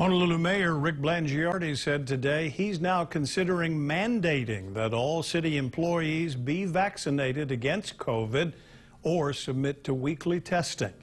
Honolulu Mayor Rick Blangiardi said today he's now considering mandating that all city employees be vaccinated against COVID or submit to weekly testing.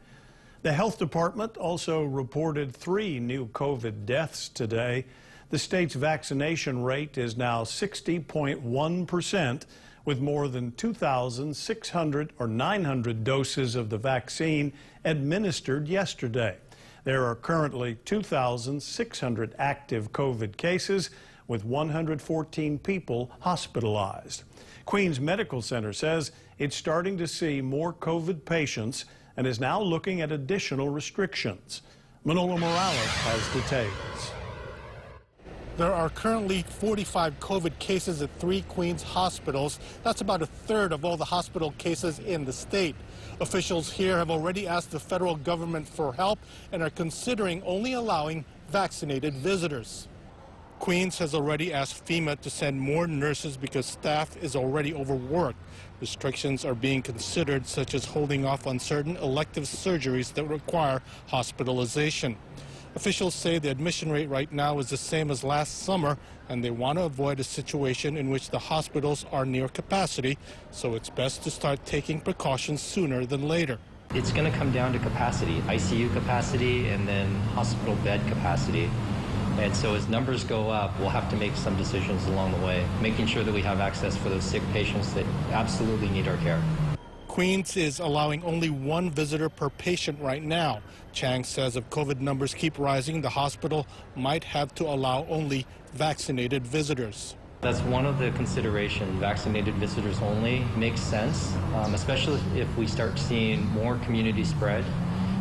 The health department also reported 3 new COVID deaths today. The state's vaccination rate is now 60.1%, with more than 2,600 or 900 doses of the vaccine administered yesterday. There are currently 2,600 active COVID cases, with 114 people hospitalized. Queens Medical Center says it's starting to see more COVID patients and is now looking at additional restrictions. Manolo Morales has details. There are currently 45 COVID cases at 3 Queens hospitals. That's about 1/3 of all the hospital cases in the state. Officials here have already asked the federal government for help and are considering only allowing vaccinated visitors. Queens has already asked FEMA to send more nurses because staff is already overworked. Restrictions are being considered, such as holding off on certain elective surgeries that require hospitalization. Officials say the admission rate right now is the same as last summer, and they want to avoid a situation in which the hospitals are near capacity, so it's best to start taking precautions sooner than later. It's going to come down to capacity, ICU capacity and then hospital bed capacity. And so as numbers go up, we'll have to make some decisions along the way, making sure that we have access for those sick patients that absolutely need our care. Queens is allowing only 1 visitor per patient right now. Chang says if COVID numbers keep rising, the hospital might have to allow only vaccinated visitors. That's one of the considerations. Vaccinated visitors only makes sense, especially if we start seeing more community spread,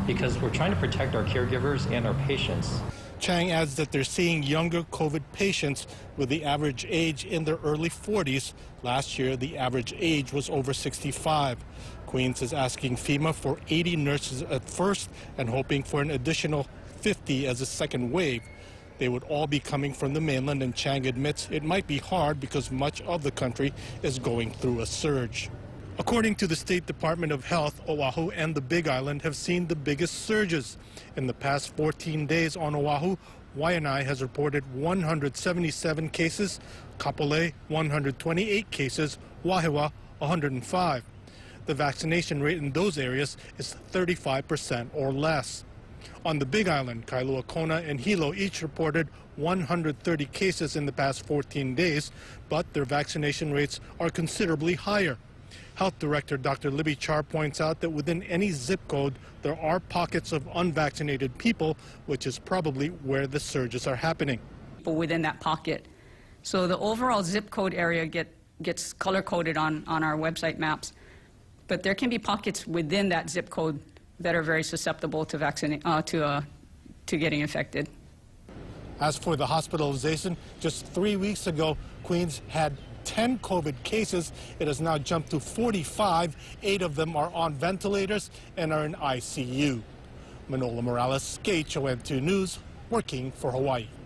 because we're trying to protect our caregivers and our patients. Chang adds that they're seeing younger COVID patients with the average age in their early 40s. Last year, the average age was over 65. Queens is asking FEMA for 80 nurses at first and hoping for an additional 50 as a second wave. They would all be coming from the mainland, and Chang admits it might be hard because much of the country is going through a surge. According to the State Department of Health, Oahu and the Big Island have seen the biggest surges. In the past 14 days on Oahu, Waianae has reported 177 cases, Kapolei 128 cases, Wahiawa 105. The vaccination rate in those areas is 35% or less. On the Big Island, Kailua Kona and Hilo each reported 130 cases in the past 14 days, but their vaccination rates are considerably higher. Health Director Dr. Libby Char points out that within any zip code, there are pockets of unvaccinated people, which is probably where the surges are happening. Within that pocket. So the overall zip code area gets color-coded on our website maps, but there can be pockets within that zip code that are very susceptible to getting infected. As for the hospitalization, just 3 weeks ago, Queens had 10 COVID cases. It has now jumped to 45. 8 of them are on ventilators and are in ICU. Manolo Morales, KHON2 News, working for Hawaii.